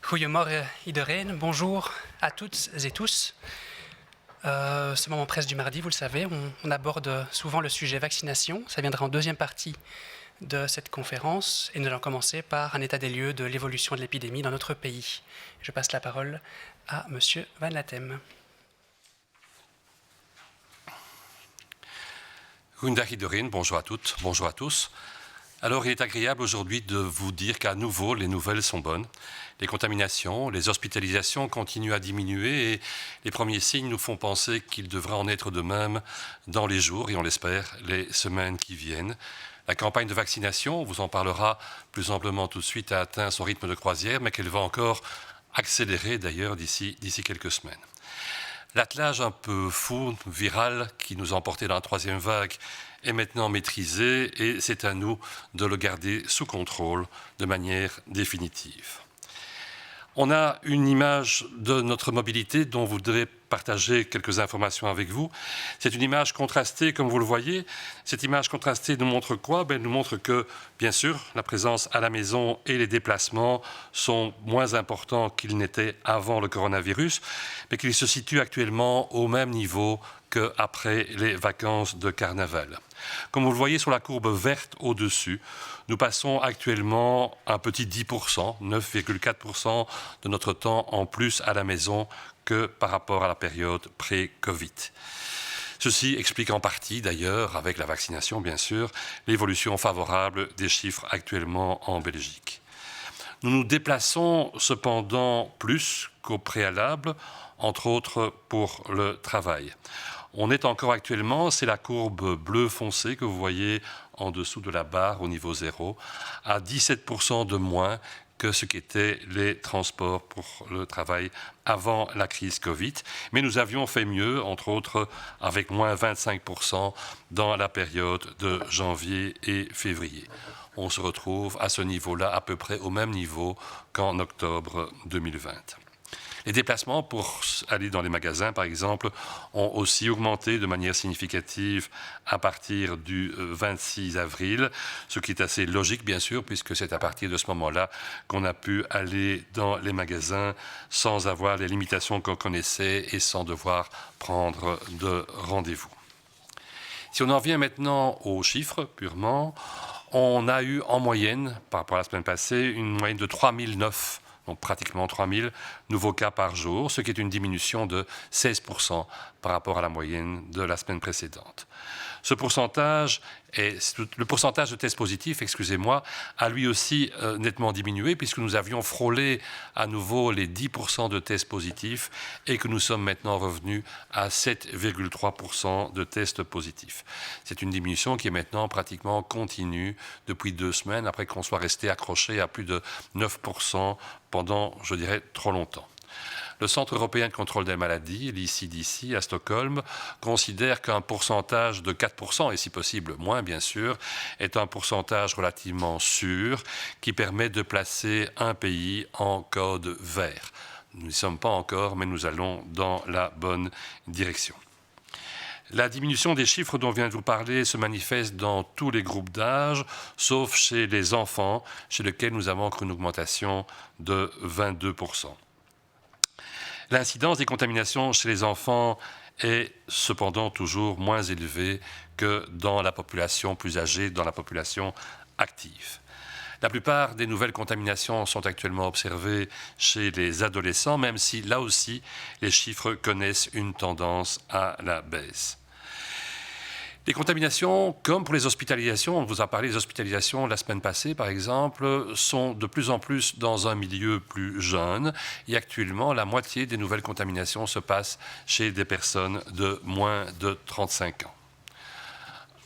Goedemorgen iedereen, bonjour à toutes et tous. Ce moment presse du mardi, vous le savez, on aborde souvent le sujet vaccination. Ça viendra en deuxième partie de cette conférence et nous allons commencer par un état des lieux de l'évolution de l'épidémie dans notre pays. Je passe la parole à Monsieur Van Latem. Goedendag iedereen, bonjour à toutes, bonjour à tous. Alors il est agréable aujourd'hui de vous dire qu'à nouveau les nouvelles sont bonnes. Les contaminations, les hospitalisations continuent à diminuer et les premiers signes nous font penser qu'il devra en être de même dans les jours et on l'espère les semaines qui viennent. La campagne de vaccination, on vous en parlera plus amplement tout de suite, a atteint son rythme de croisière mais qu'elle va encore accélérer d'ailleurs d'ici quelques semaines. L'attelage un peu fou, viral, qui nous a emporté dans la troisième vague est maintenant maîtrisé et c'est à nous de le garder sous contrôle de manière définitive. On a une image de notre mobilité dont vous devez partager quelques informations avec vous. C'est une image contrastée, comme vous le voyez. Cette image contrastée nous montre quoi? Elle nous montre que, bien sûr, la présence à la maison et les déplacements sont moins importants qu'ils n'étaient avant le coronavirus, mais qu'ils se situent actuellement au même niveau qu'après les vacances de carnaval. Comme vous le voyez sur la courbe verte au-dessus, nous passons actuellement un petit 10%, 9,4% de notre temps en plus à la maison que par rapport à la période pré-Covid. Ceci explique en partie, d'ailleurs, avec la vaccination bien sûr, l'évolution favorable des chiffres actuellement en Belgique. Nous nous déplaçons cependant plus qu'au préalable, entre autres pour le travail. On est encore actuellement, c'est la courbe bleu foncé que vous voyez en dessous de la barre au niveau 0, à 17% de moins que ce qu'étaient les transports pour le travail avant la crise Covid. Mais nous avions fait mieux, entre autres avec moins 25% dans la période de janvier et février. On se retrouve à ce niveau-là, à peu près au même niveau qu'en octobre 2020. Les déplacements pour aller dans les magasins, par exemple, ont aussi augmenté de manière significative à partir du 26 avril, ce qui est assez logique, bien sûr, puisque c'est à partir de ce moment-là qu'on a pu aller dans les magasins sans avoir les limitations qu'on connaissait et sans devoir prendre de rendez-vous. Si on en vient maintenant aux chiffres purement, on a eu en moyenne, par rapport à la semaine passée, une moyenne de 3009, donc pratiquement 3000 nouveaux cas par jour, ce qui est une diminution de 16% par rapport à la moyenne de la semaine précédente. Le pourcentage de tests positifs, a lui aussi nettement diminué puisque nous avions frôlé à nouveau les 10% de tests positifs et que nous sommes maintenant revenus à 7,3% de tests positifs. C'est une diminution qui est maintenant pratiquement continue depuis 2 semaines après qu'on soit resté accroché à plus de 9% pendant, je dirais, trop longtemps. Le Centre européen de contrôle des maladies, l'ECDC, à Stockholm, considère qu'un pourcentage de 4%, et si possible moins bien sûr, est un pourcentage relativement sûr qui permet de placer un pays en code vert. Nous n'y sommes pas encore, mais nous allons dans la bonne direction. La diminution des chiffres dont vient de vous parler se manifeste dans tous les groupes d'âge, sauf chez les enfants, chez lesquels nous avons encore une augmentation de 22%. L'incidence des contaminations chez les enfants est cependant toujours moins élevée que dans la population plus âgée, dans la population active. La plupart des nouvelles contaminations sont actuellement observées chez les adolescents, même si là aussi les chiffres connaissent une tendance à la baisse. Les contaminations, comme pour les hospitalisations, on vous a parlé des hospitalisations la semaine passée par exemple, sont de plus en plus dans un milieu plus jeune et actuellement la moitié des nouvelles contaminations se passent chez des personnes de moins de 35 ans.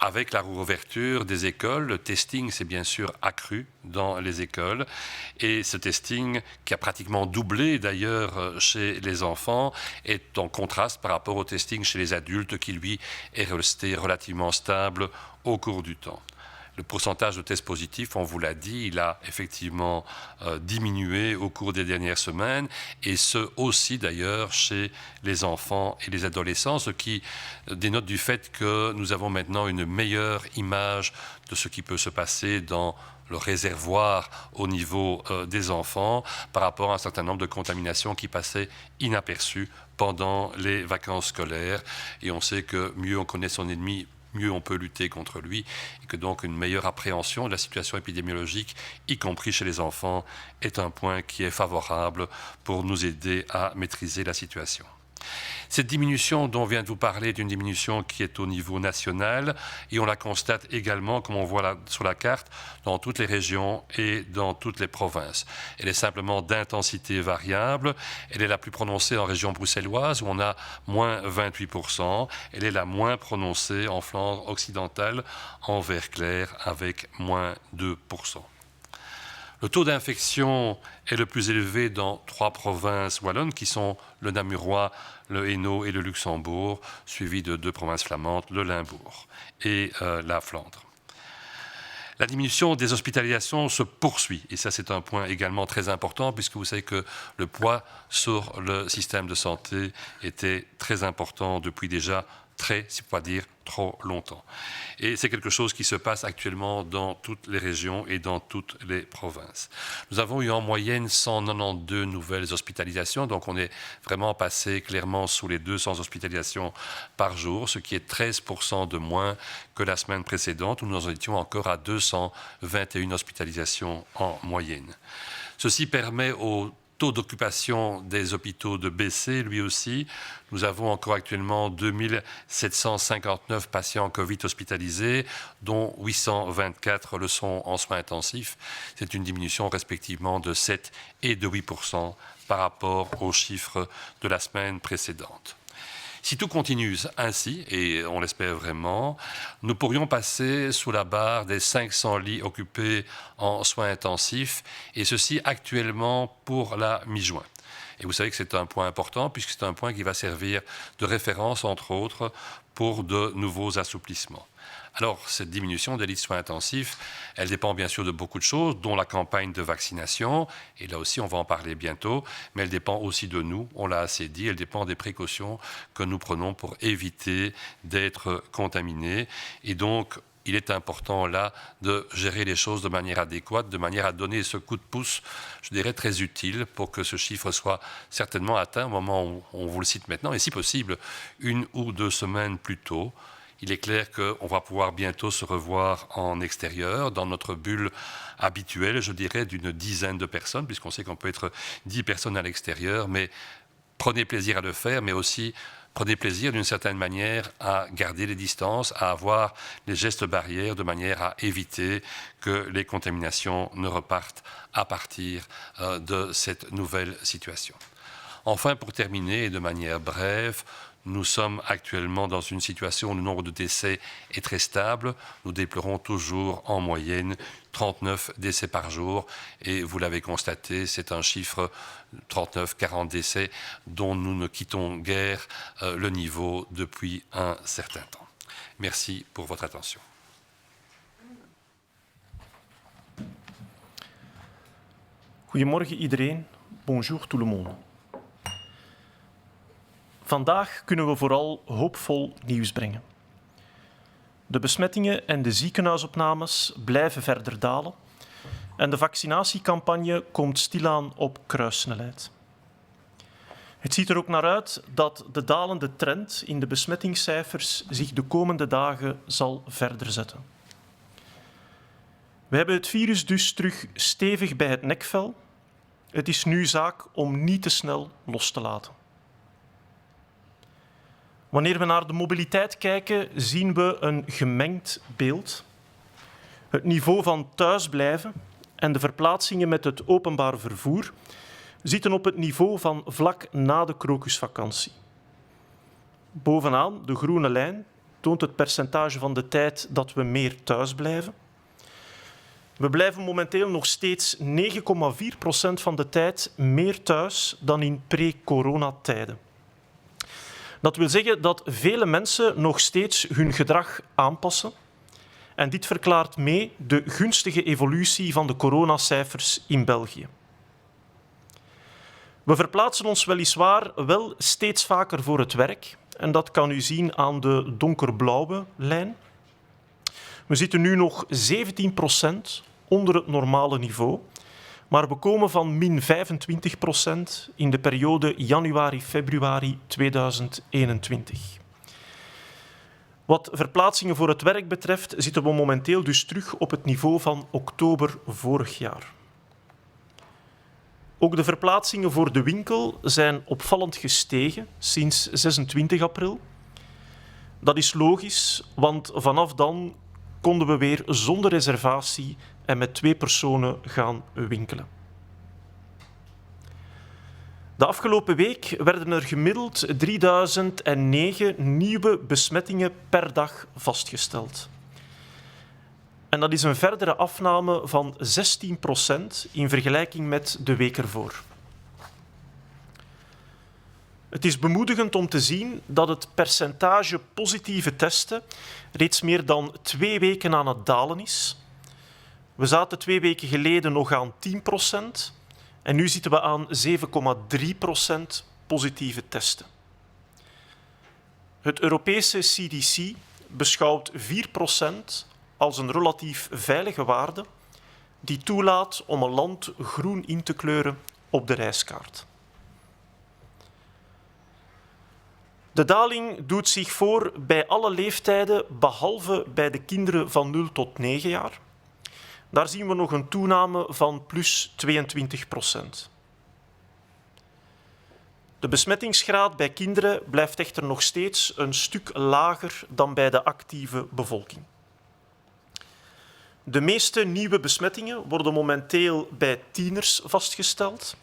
Avec la réouverture des écoles, le testing s'est bien sûr accru dans les écoles et ce testing, qui a pratiquement doublé d'ailleurs chez les enfants, est en contraste par rapport au testing chez les adultes qui lui est resté relativement stable au cours du temps. Le pourcentage de tests positifs, on vous l'a dit, il a effectivement diminué au cours des dernières semaines, et ce aussi d'ailleurs chez les enfants et les adolescents, ce qui dénote du fait que nous avons maintenant une meilleure image de ce qui peut se passer dans le réservoir au niveau des enfants par rapport à un certain nombre de contaminations qui passaient inaperçues pendant les vacances scolaires. Et on sait que mieux on connaît son ennemi, mieux on peut lutter contre lui, et que donc une meilleure appréhension de la situation épidémiologique, y compris chez les enfants, est un point qui est favorable pour nous aider à maîtriser la situation. Cette diminution dont on vient de vous parler est une diminution qui est au niveau national, et on la constate également, comme on voit là, sur la carte, dans toutes les régions et dans toutes les provinces. Elle est simplement d'intensité variable. Elle est la plus prononcée en région bruxelloise où on a moins 28%. Elle est la moins prononcée en Flandre occidentale en vert clair avec moins 2%. Le taux d'infection est le plus élevé dans 3 provinces wallonnes qui sont le Namurois, le Hainaut et le Luxembourg, suivi de 2 provinces flamandes, le Limbourg et la Flandre. La diminution des hospitalisations se poursuit, et ça c'est un point également très important, puisque vous savez que le poids sur le système de santé était très important depuis déjà si pas dire trop longtemps. Et c'est quelque chose qui se passe actuellement dans toutes les régions et dans toutes les provinces. Nous avons eu en moyenne 192 nouvelles hospitalisations, donc on est vraiment passé clairement sous les 200 hospitalisations par jour, ce qui est 13% de moins que la semaine précédente où nous en étions encore à 221 hospitalisations en moyenne. Ceci permet au taux d'occupation des hôpitaux de baisser, lui aussi. Nous avons encore actuellement 2759 patients Covid hospitalisés, dont 824 le sont en soins intensifs. C'est une diminution respectivement de 7 et de 8% par rapport aux chiffres de la semaine précédente. Si tout continue ainsi, et on l'espère vraiment, nous pourrions passer sous la barre des 500 lits occupés en soins intensifs, et ceci actuellement pour la mi-juin. Et vous savez que c'est un point important, puisque c'est un point qui va servir de référence, entre autres, pour de nouveaux assouplissements. Alors, cette diminution des lits de soins intensifs, elle dépend bien sûr de beaucoup de choses, dont la campagne de vaccination, et là aussi on va en parler bientôt, mais elle dépend aussi de nous, on l'a assez dit, elle dépend des précautions que nous prenons pour éviter d'être contaminés. Et donc, il est important là de gérer les choses de manière adéquate, de manière à donner ce coup de pouce, je dirais, très utile pour que ce chiffre soit certainement atteint au moment où on vous le cite maintenant, et si possible, 1 ou 2 semaines plus tôt. Il est clair qu'on va pouvoir bientôt se revoir en extérieur, dans notre bulle habituelle, je dirais, d'une dizaine de personnes, puisqu'on sait qu'on peut être 10 personnes à l'extérieur, mais prenez plaisir à le faire, mais aussi prenez plaisir d'une certaine manière à garder les distances, à avoir les gestes barrières de manière à éviter que les contaminations ne repartent à partir de cette nouvelle situation. Enfin, pour terminer, et de manière brève, nous sommes actuellement dans une situation où le nombre de décès est très stable. Nous déplorons toujours en moyenne 39 décès par jour. Et vous l'avez constaté, c'est un chiffre 39-40 décès dont nous ne quittons guère le niveau depuis un certain temps. Merci pour votre attention. Goedemorgen iedereen. Bonjour tout le monde. Vandaag kunnen we vooral hoopvol nieuws brengen. De besmettingen en de ziekenhuisopnames blijven verder dalen en de vaccinatiecampagne komt stilaan op kruissnelheid. Het ziet er ook naar uit dat de dalende trend in de besmettingscijfers zich de komende dagen zal verder zetten. We hebben het virus dus terug stevig bij het nekvel. Het is nu zaak om niet te snel los te laten. Wanneer we naar de mobiliteit kijken, zien we een gemengd beeld. Het niveau van thuisblijven en de verplaatsingen met het openbaar vervoer zitten op het niveau van vlak na de krokusvakantie. Bovenaan, de groene lijn, toont het percentage van de tijd dat we meer thuis blijven. We blijven momenteel nog steeds 9,4% van de tijd meer thuis dan in pre-coronatijden. Dat wil zeggen dat vele mensen nog steeds hun gedrag aanpassen En dit verklaart mee de gunstige evolutie van de coronacijfers in België. We verplaatsen ons weliswaar wel steeds vaker voor het werk. En dat kan u zien aan de donkerblauwe lijn. We zitten nu nog 17% onder het normale niveau. Maar we komen van min 25% in de periode januari-februari 2021. Wat verplaatsingen voor het werk betreft zitten we momenteel dus terug op het niveau van oktober vorig jaar. Ook de verplaatsingen voor de winkel zijn opvallend gestegen sinds 26 april. Dat is logisch, want vanaf dan konden we weer zonder reservatie en met 2 personen gaan winkelen. De afgelopen week werden er gemiddeld 3009 nieuwe besmettingen per dag vastgesteld. En dat is een verdere afname van 16% in vergelijking met de week ervoor. Het is bemoedigend om te zien dat het percentage positieve testen reeds meer dan 2 weken aan het dalen is. We zaten 2 weken geleden nog aan 10% en nu zitten we aan 7,3% positieve testen. Het Europese CDC beschouwt 4% als een relatief veilige waarde die toelaat om een land groen in te kleuren op de reiskaart. De daling doet zich voor bij alle leeftijden, behalve bij de kinderen van 0 tot 9 jaar. Daar zien we nog een toename van plus 22%. De besmettingsgraad bij kinderen blijft echter nog steeds een stuk lager dan bij de actieve bevolking. De meeste nieuwe besmettingen worden momenteel bij tieners vastgesteld,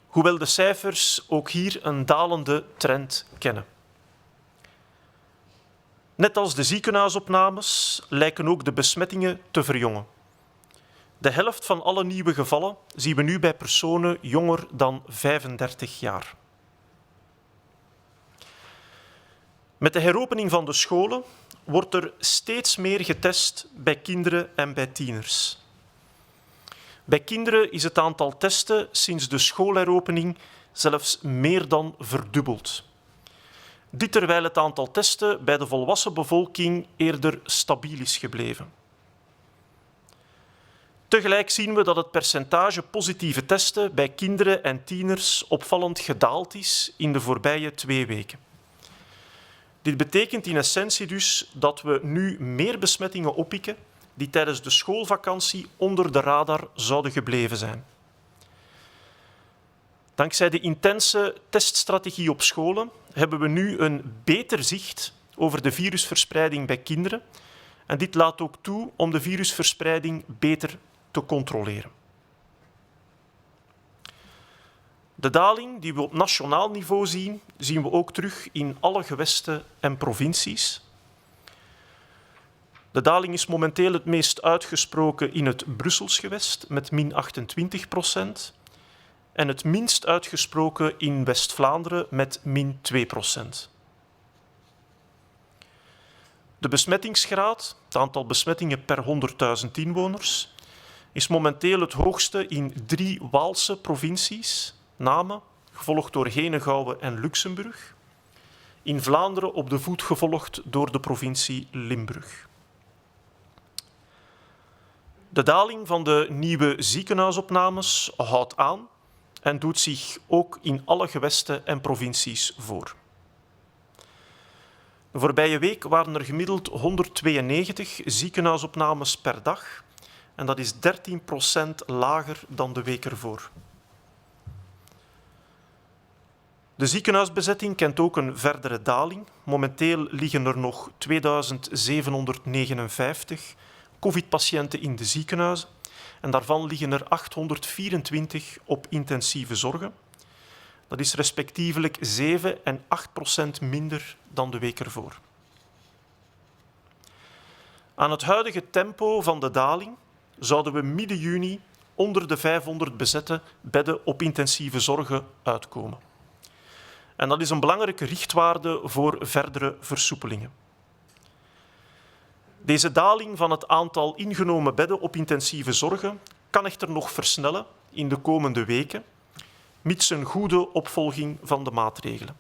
hoewel de cijfers ook hier een dalende trend kennen. Net als de ziekenhuisopnames lijken ook de besmettingen te verjongen. De helft van alle nieuwe gevallen zien we nu bij personen jonger dan 35 jaar. Met de heropening van de scholen wordt er steeds meer getest bij kinderen en bij tieners. Bij kinderen is het aantal testen sinds de schoolheropening zelfs meer dan verdubbeld. Dit terwijl het aantal testen bij de volwassen bevolking eerder stabiel is gebleven. Tegelijk zien we dat het percentage positieve testen bij kinderen en tieners opvallend gedaald is in de voorbije 2 weken. Dit betekent in essentie dus dat we nu meer besmettingen oppikken die tijdens de schoolvakantie onder de radar zouden gebleven zijn. Dankzij de intense teststrategie op scholen hebben we nu een beter zicht over de virusverspreiding bij kinderen en dit laat ook toe om de virusverspreiding beter te controleren. De daling die we op nationaal niveau zien, zien we ook terug in alle gewesten en provincies. De daling is momenteel het meest uitgesproken in het Brussels gewest met min 28% en het minst uitgesproken in West-Vlaanderen met min 2%. De besmettingsgraad, het aantal besmettingen per 100.000 inwoners, is momenteel het hoogste in 3 Waalse provincies, Namen, gevolgd door Henegouwen en Luxemburg. In Vlaanderen op de voet gevolgd door de provincie Limburg. De daling van de nieuwe ziekenhuisopnames houdt aan en doet zich ook in alle gewesten en provincies voor. De voorbije week waren er gemiddeld 192 ziekenhuisopnames per dag en dat is 13% lager dan de week ervoor. De ziekenhuisbezetting kent ook een verdere daling. Momenteel liggen er nog 2759 COVID-patiënten in de ziekenhuizen en daarvan liggen er 824 op intensieve zorgen. Dat is respectievelijk 7 en 8% minder dan de week ervoor. Aan het huidige tempo van de daling zouden we midden juni onder de 500 bezette bedden op intensieve zorgen uitkomen. En dat is een belangrijke richtwaarde voor verdere versoepelingen. Deze daling van het aantal ingenomen bedden op intensieve zorgen kan echter nog versnellen in de komende weken, mits een goede opvolging van de maatregelen.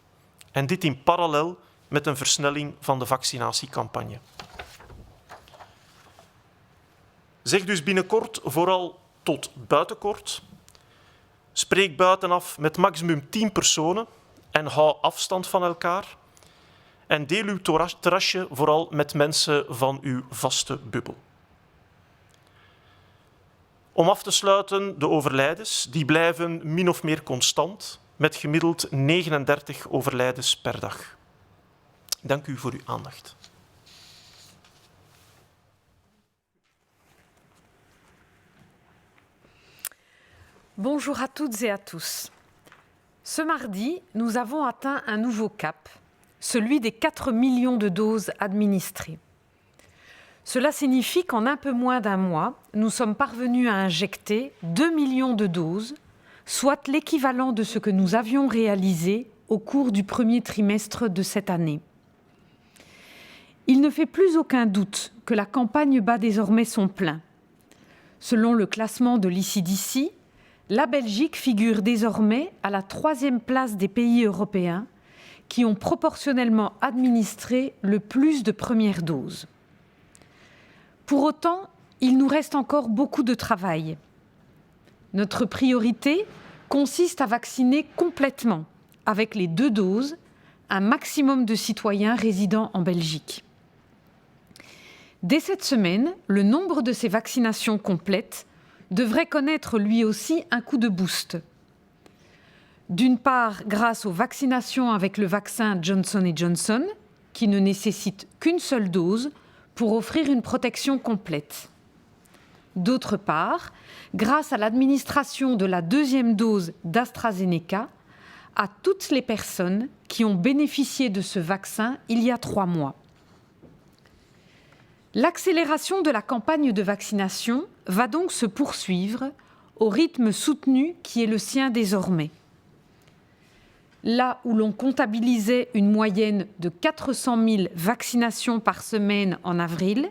En dit in parallel met een versnelling van de vaccinatiecampagne. Zeg dus binnenkort vooral tot buitenkort. Spreek buitenaf met maximum 10 personen en hou afstand van elkaar. En deel uw terrasje vooral met mensen van uw vaste bubbel. Om af te sluiten, de overlijdens die blijven min of meer constant, met gemiddeld 39 overlijdens per dag. Dank u voor uw aandacht. Bonjour à toutes et à tous. Ce mardi, nous avons atteint un nouveau cap, celui des 4 millions de doses administrées. Cela signifie qu'en un peu moins d'un mois, nous sommes parvenus à injecter 2 millions de doses, soit l'équivalent de ce que nous avions réalisé au cours du premier trimestre de cette année. Il ne fait plus aucun doute que la campagne bat désormais son plein. Selon le classement de l'ECDC, la Belgique figure désormais à la 3e place des pays européens qui ont proportionnellement administré le plus de premières doses. Pour autant, il nous reste encore beaucoup de travail. Notre priorité consiste à vacciner complètement, avec les 2 doses, un maximum de citoyens résidant en Belgique. Dès cette semaine, le nombre de ces vaccinations complètes devrait connaître lui aussi un coup de boost. D'une part, grâce aux vaccinations avec le vaccin Johnson & Johnson, qui ne nécessite qu'une seule dose pour offrir une protection complète. D'autre part, grâce à l'administration de la 2e dose d'AstraZeneca à toutes les personnes qui ont bénéficié de ce vaccin il y a 3 mois. L'accélération de la campagne de vaccination va donc se poursuivre au rythme soutenu qui est le sien désormais. Là où l'on comptabilisait une moyenne de 400 000 vaccinations par semaine en avril,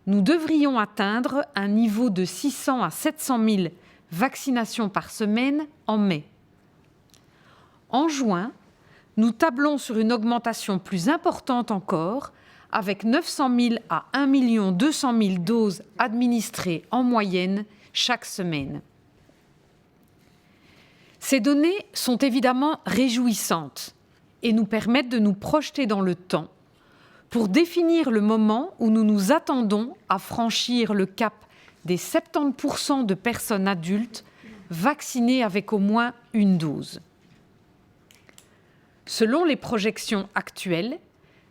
nous devrions atteindre un niveau de 600 à 700 000 vaccinations par semaine en mai. En juin, nous tablons sur une augmentation plus importante encore, avec 900 000 à 1 200 000 doses administrées en moyenne chaque semaine. Ces données sont évidemment réjouissantes et nous permettent de nous projeter dans le temps pour définir le moment où nous nous attendons à franchir le cap des 70% de personnes adultes vaccinées avec au moins une dose. Selon les projections actuelles,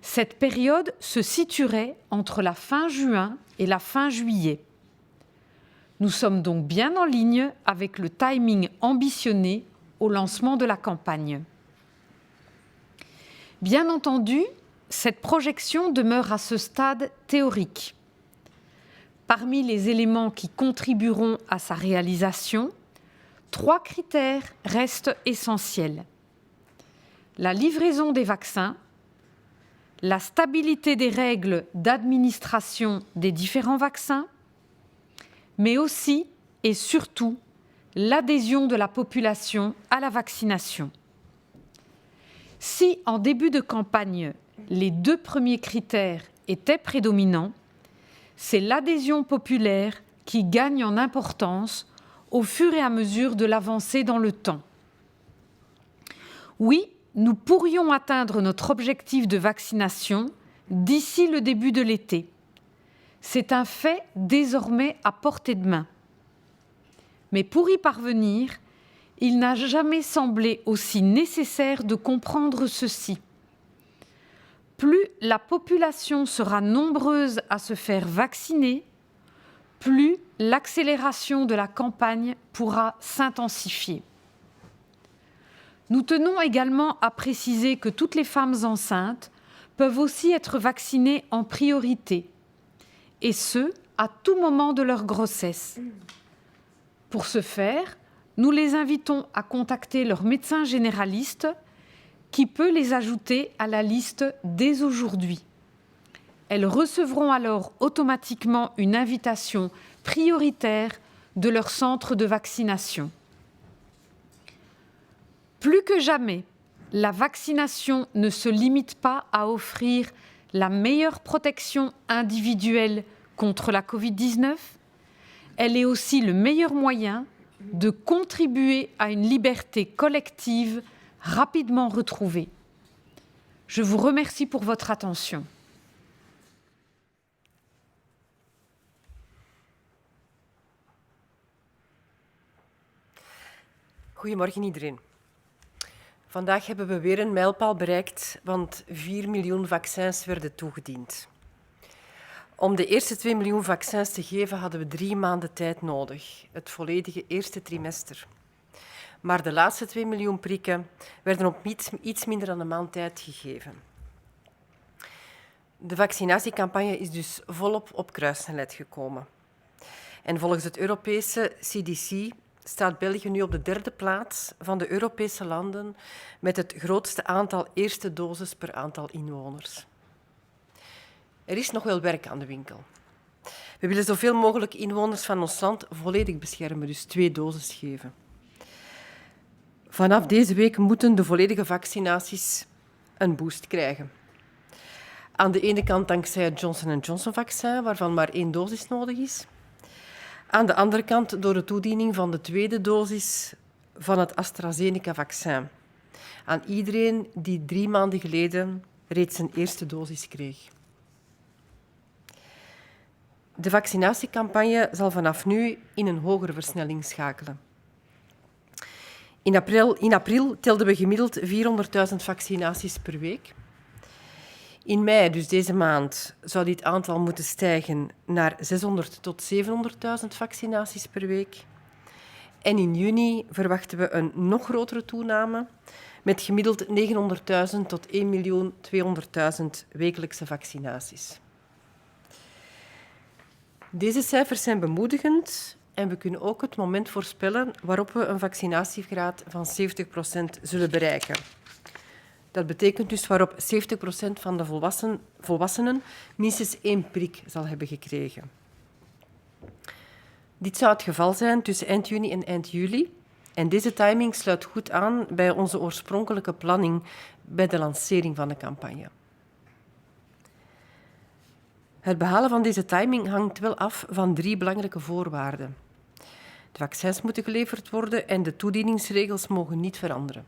cette période se situerait entre la fin juin et la fin juillet. Nous sommes donc bien en ligne avec le timing ambitionné au lancement de la campagne. Bien entendu, cette projection demeure à ce stade théorique. Parmi les éléments qui contribueront à sa réalisation, 3 critères restent essentiels. La livraison des vaccins, la stabilité des règles d'administration des différents vaccins, mais aussi et surtout l'adhésion de la population à la vaccination. Si en début de campagne, les 2 premiers critères étaient prédominants, c'est l'adhésion populaire qui gagne en importance au fur et à mesure de l'avancée dans le temps. Oui, nous pourrions atteindre notre objectif de vaccination d'ici le début de l'été. C'est un fait désormais à portée de main. Mais pour y parvenir, il n'a jamais semblé aussi nécessaire de comprendre ceci. Plus la population sera nombreuse à se faire vacciner, plus l'accélération de la campagne pourra s'intensifier. Nous tenons également à préciser que toutes les femmes enceintes peuvent aussi être vaccinées en priorité, et ce, à tout moment de leur grossesse. Pour ce faire, nous les invitons à contacter leur médecin généraliste qui peut les ajouter à la liste dès aujourd'hui. Elles recevront alors automatiquement une invitation prioritaire de leur centre de vaccination. Plus que jamais, la vaccination ne se limite pas à offrir la meilleure protection individuelle contre la Covid-19, elle est aussi le meilleur moyen de contribuer à une liberté collective rapidement retrouvée. Je vous remercie pour votre attention. Goedemorgen iedereen. Vandaag hebben we weer een mijlpaal bereikt, want 4 miljoen vaccins werden toegediend. Om de eerste 2 miljoen vaccins te geven hadden we 3 maanden tijd nodig, het volledige eerste trimester. Maar de laatste 2 miljoen prikken werden op iets minder dan een maand tijd gegeven. De vaccinatiecampagne is dus volop op kruissnelheid gekomen. En volgens het Europese CDC staat België nu op de 3e plaats van de Europese landen met het grootste aantal eerste doses per aantal inwoners. Er is nog wel werk aan de winkel. We willen zoveel mogelijk inwoners van ons land volledig beschermen, dus 2 doses geven. Vanaf deze week moeten de volledige vaccinaties een boost krijgen. Aan de ene kant dankzij het Johnson & Johnson-vaccin, waarvan maar 1 dosis nodig is. Aan de andere kant door de toediening van de tweede dosis van het AstraZeneca-vaccin aan iedereen die 3 maanden geleden reeds een eerste dosis kreeg. De vaccinatiecampagne zal vanaf nu in een hogere versnelling schakelen. In april telden we gemiddeld 400.000 vaccinaties per week. In mei, dus deze maand, zou dit aantal moeten stijgen naar 600.000 tot 700.000 vaccinaties per week. En in juni verwachten we een nog grotere toename met gemiddeld 900.000 tot 1.200.000 wekelijkse vaccinaties. Deze cijfers zijn bemoedigend en we kunnen ook het moment voorspellen waarop we een vaccinatiegraad van 70% zullen bereiken. Dat betekent dus waarop 70% van de volwassenen minstens 1 prik zal hebben gekregen. Dit zou het geval zijn tussen eind juni en eind juli. En deze timing sluit goed aan bij onze oorspronkelijke planning bij de lancering van de campagne. Het behalen van deze timing hangt wel af van 3 belangrijke voorwaarden. De vaccins moeten geleverd worden en de toedieningsregels mogen niet veranderen.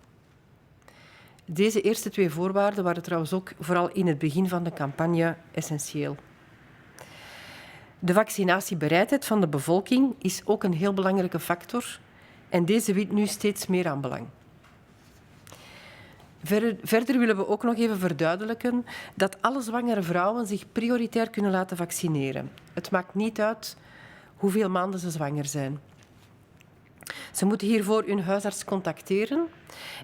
Deze eerste 2 voorwaarden waren trouwens ook vooral in het begin van de campagne essentieel. De vaccinatiebereidheid van de bevolking is ook een heel belangrijke factor en deze wint nu steeds meer aan belang. Verder willen we ook nog even verduidelijken dat alle zwangere vrouwen zich prioritair kunnen laten vaccineren. Het maakt niet uit hoeveel maanden ze zwanger zijn. Ze moeten hiervoor hun huisarts contacteren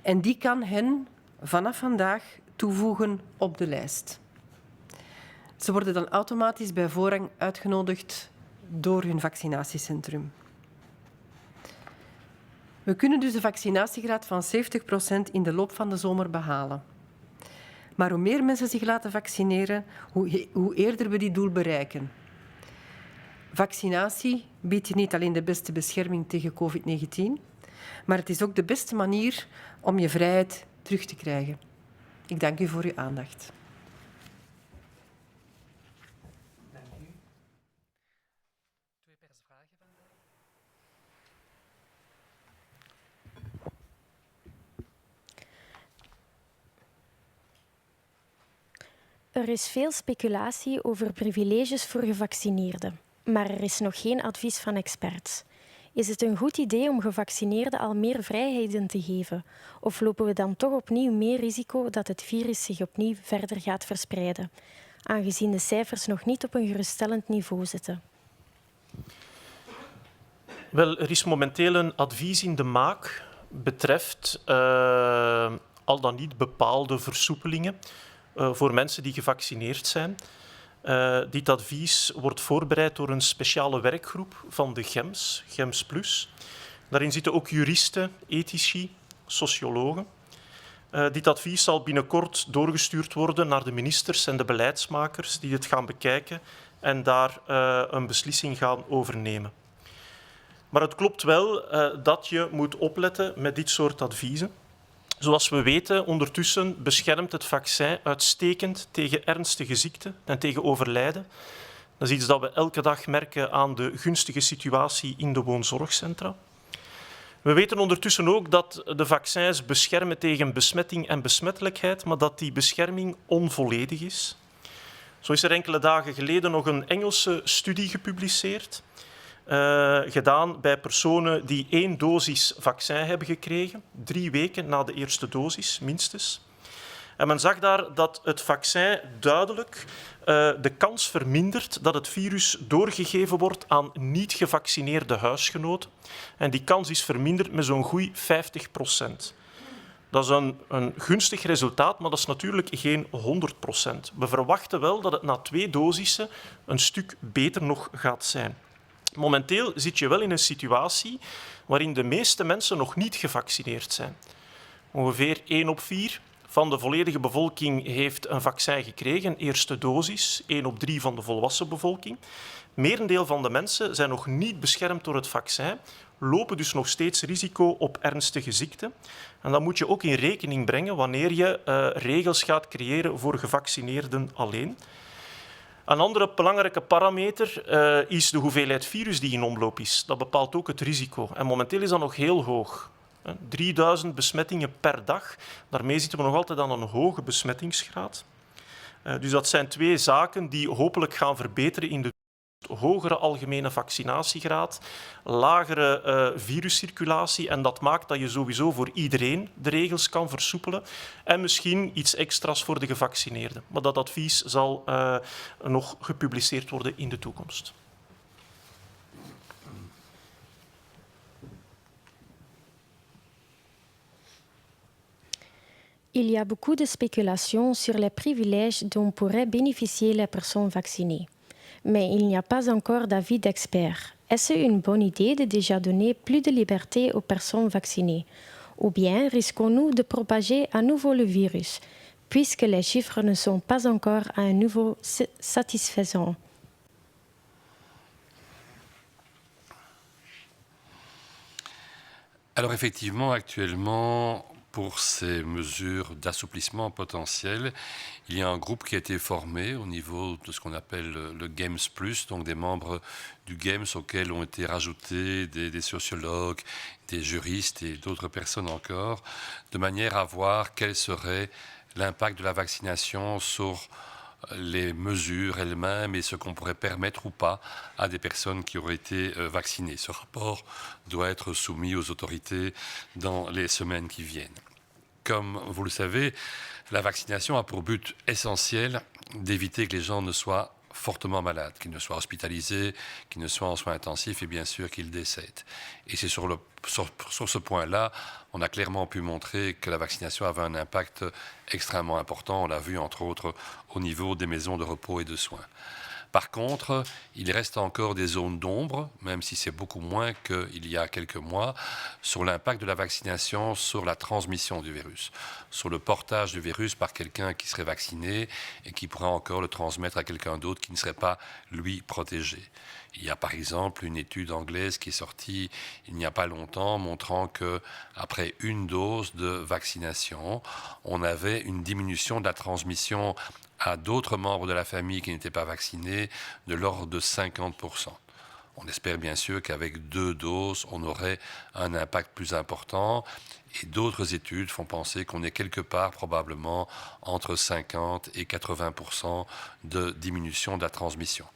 en die kan hen vanaf vandaag toevoegen op de lijst. Ze worden dan automatisch bij voorrang uitgenodigd door hun vaccinatiecentrum. We kunnen dus de vaccinatiegraad van 70% in de loop van de zomer behalen. Maar hoe meer mensen zich laten vaccineren, hoe eerder we dit doel bereiken. Vaccinatie biedt je niet alleen de beste bescherming tegen COVID-19, maar het is ook de beste manier om je vrijheid terug te krijgen. Ik dank u voor uw aandacht. Dank u. 2 persvragen. Er is veel speculatie over privileges voor gevaccineerden, maar er is nog geen advies van experts. Is het een goed idee om gevaccineerden al meer vrijheden te geven? Of lopen we dan toch opnieuw meer risico dat het virus zich opnieuw verder gaat verspreiden, aangezien de cijfers nog niet op een geruststellend niveau zitten? Wel, er is momenteel een advies in de maak betreft al dan niet bepaalde versoepelingen voor mensen die gevaccineerd zijn. Dit advies wordt voorbereid door een speciale werkgroep van de GEMS Plus. Daarin zitten ook juristen, ethici, sociologen. Dit advies zal binnenkort doorgestuurd worden naar de ministers en de beleidsmakers die het gaan bekijken en daar een beslissing gaan over nemen. Maar het klopt wel dat je moet opletten met dit soort adviezen. Zoals we weten, ondertussen beschermt het vaccin uitstekend tegen ernstige ziekten en tegen overlijden. Dat is iets dat we elke dag merken aan de gunstige situatie in de woonzorgcentra. We weten ondertussen ook dat de vaccins beschermen tegen besmetting en besmettelijkheid, maar dat die bescherming onvolledig is. Zo is er enkele dagen geleden nog een Engelse studie gepubliceerd, gedaan bij personen die 1 dosis vaccin hebben gekregen, 3 weken na de eerste dosis, minstens. En men zag daar dat het vaccin duidelijk de kans vermindert dat het virus doorgegeven wordt aan niet-gevaccineerde huisgenoten. En die kans is verminderd met zo'n goeie 50%. Dat is een gunstig resultaat, maar dat is natuurlijk geen 100%. We verwachten wel dat het na 2 dosissen een stuk beter nog gaat zijn. Momenteel zit je wel in een situatie waarin de meeste mensen nog niet gevaccineerd zijn. Ongeveer 1 op 4 van de volledige bevolking heeft een vaccin gekregen, een eerste dosis, 1 op 3 van de volwassen bevolking. Merendeel van de mensen zijn nog niet beschermd door het vaccin, lopen dus nog steeds risico op ernstige ziekten. En dat moet je ook in rekening brengen wanneer je regels gaat creëren voor gevaccineerden alleen. Een andere belangrijke parameter is de hoeveelheid virus die in omloop is. Dat bepaalt ook het risico. En momenteel is dat nog heel hoog. 3000 besmettingen per dag. Daarmee zitten we nog altijd aan een hoge besmettingsgraad. Dus dat zijn 2 zaken die hopelijk gaan verbeteren in de hogere algemene vaccinatiegraad, lagere viruscirculatie en dat maakt dat je sowieso voor iedereen de regels kan versoepelen en misschien iets extra's voor de gevaccineerden. Maar dat advies zal nog gepubliceerd worden in de toekomst. Il y a beaucoup de spéculations sur les privilèges dont pourraient bénéficier les personnes vaccinées. Mais il n'y a pas encore d'avis d'experts. Est-ce une bonne idée de déjà donner plus de liberté aux personnes vaccinées? Ou bien risquons-nous de propager à nouveau le virus, puisque les chiffres ne sont pas encore à un niveau satisfaisant? Alors effectivement, actuellement, pour ces mesures d'assouplissement potentiel, il y a un groupe qui a été formé au niveau de ce qu'on appelle le Games Plus, donc des membres du Games auxquels ont été rajoutés des sociologues, des juristes et d'autres personnes encore, de manière à voir quel serait l'impact de la vaccination sur les mesures elles-mêmes et ce qu'on pourrait permettre ou pas à des personnes qui auraient été vaccinées. Ce rapport doit être soumis aux autorités dans les semaines qui viennent. Comme vous le savez, la vaccination a pour but essentiel d'éviter que les gens ne soient fortement malades, qu'ils ne soient hospitalisés, qu'ils ne soient en soins intensifs et bien sûr qu'ils décèdent. Et c'est sur ce point-là, on a clairement pu montrer que la vaccination avait un impact extrêmement important. On l'a vu entre autres au niveau des maisons de repos et de soins. Par contre, il reste encore des zones d'ombre, même si c'est beaucoup moins qu'il y a quelques mois, sur l'impact de la vaccination sur la transmission du virus, sur le portage du virus par quelqu'un qui serait vacciné et qui pourrait encore le transmettre à quelqu'un d'autre qui ne serait pas, lui, protégé. Il y a par exemple une étude anglaise qui est sortie il n'y a pas longtemps montrant qu'après 1 dose de vaccination, on avait une diminution de la transmission à d'autres membres de la famille qui n'étaient pas vaccinés de l'ordre de 50%. On espère bien sûr qu'avec 2 doses, on aurait un impact plus important. Et d'autres études font penser qu'on est quelque part probablement entre 50 et 80% de diminution de la transmission.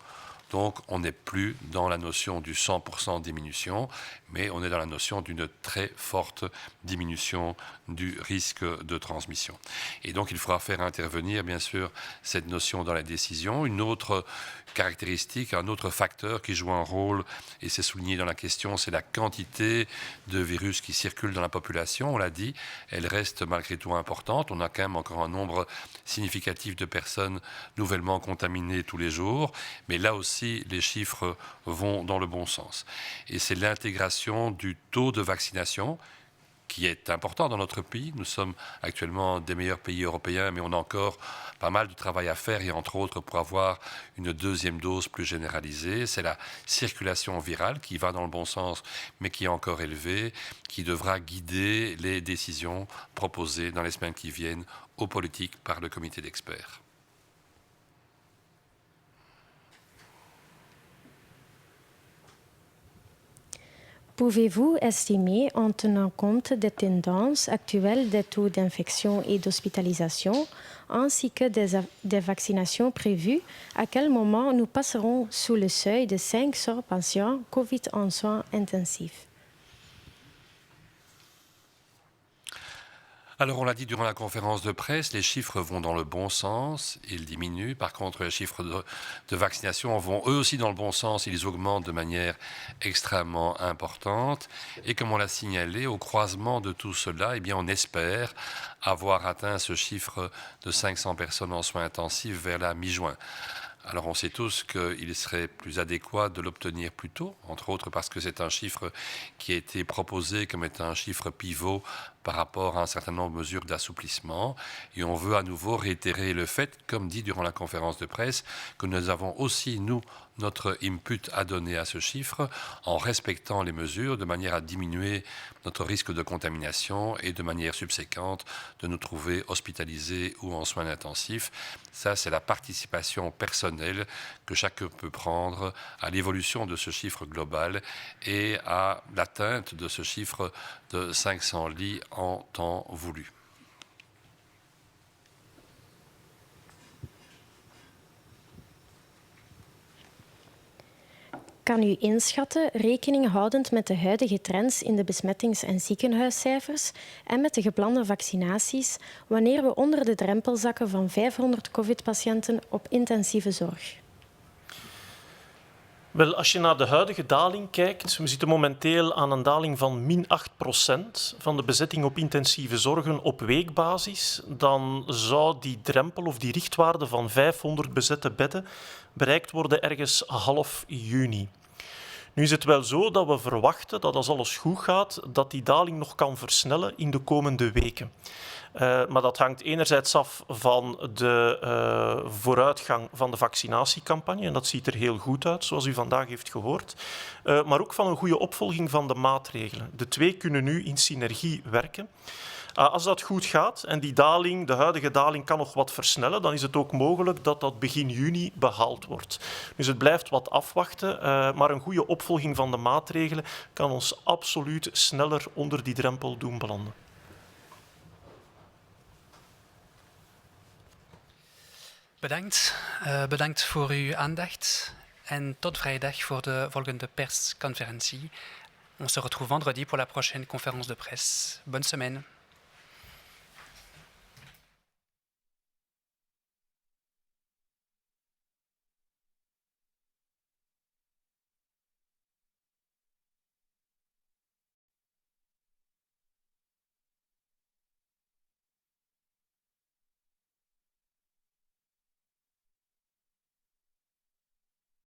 Donc on n'est plus dans la notion du 100% diminution, mais on est dans la notion d'une très forte diminution du risque de transmission. Et donc il faudra faire intervenir bien sûr cette notion dans la décision. Une autre caractéristique, un autre facteur qui joue un rôle, et c'est souligné dans la question, c'est la quantité de virus qui circulent dans la population. On l'a dit, elle reste malgré tout importante. On a quand même encore un nombre significatif de personnes nouvellement contaminées tous les jours, mais là aussi les chiffres vont dans le bon sens. Et c'est l'intégration du taux de vaccination qui est important dans notre pays. Nous sommes actuellement des meilleurs pays européens, mais on a encore pas mal de travail à faire, et entre autres pour avoir une deuxième dose plus généralisée. C'est la circulation virale qui va dans le bon sens, mais qui est encore élevée, qui devra guider les décisions proposées dans les semaines qui viennent aux politiques par le comité d'experts. Pouvez-vous estimer, en tenant compte des tendances actuelles des taux d'infection et d'hospitalisation, ainsi que des vaccinations prévues, à quel moment nous passerons sous le seuil de 500 patients Covid en soins intensifs? Alors, on l'a dit durant la conférence de presse, les chiffres vont dans le bon sens, ils diminuent. Par contre, les chiffres de vaccination vont eux aussi dans le bon sens, ils augmentent de manière extrêmement importante. Et comme on l'a signalé, au croisement de tout cela, eh bien, on espère avoir atteint ce chiffre de 500 personnes en soins intensifs vers la mi-juin. Alors on sait tous qu'il serait plus adéquat de l'obtenir plus tôt, entre autres parce que c'est un chiffre qui a été proposé comme étant un chiffre pivot par rapport à un certain nombre de mesures d'assouplissement. Et on veut à nouveau réitérer le fait, comme dit durant la conférence de presse, que nous avons aussi, nous, notre input à donner à ce chiffre en respectant les mesures de manière à diminuer notre risque de contamination et de manière subséquente de nous trouver hospitalisés ou en soins intensifs. Ça, c'est la participation personnelle que chacun peut prendre à l'évolution de ce chiffre global et à l'atteinte de ce chiffre de 500 lits en temps voulu. Kan u inschatten, rekening houdend met de huidige trends in de besmettings- en ziekenhuiscijfers en met de geplande vaccinaties, wanneer we onder de drempel zakken van 500 COVID-patiënten op intensieve zorg? Wel, als je naar de huidige daling kijkt, we zitten momenteel aan een daling van min 8% van de bezetting op intensieve zorgen op weekbasis, dan zou die drempel of die richtwaarde van 500 bezette bedden bereikt worden ergens half juni. Nu is het wel zo dat we verwachten dat als alles goed gaat, dat die daling nog kan versnellen in de komende weken. Maar dat hangt enerzijds af van de vooruitgang van de vaccinatiecampagne. En dat ziet er heel goed uit, zoals u vandaag heeft gehoord. Maar ook van een goede opvolging van de maatregelen. De twee kunnen nu in synergie werken. Als dat goed gaat en die daling, de huidige daling kan nog wat versnellen, dan is het ook mogelijk dat dat begin juni behaald wordt. Dus het blijft wat afwachten, maar een goede opvolging van de maatregelen kan ons absoluut sneller onder die drempel doen belanden. Bedankt voor uw aandacht en tot vrijdag voor de volgende persconferentie. On se retrouve vendredi pour la prochaine conférence de presse. Bonne semaine.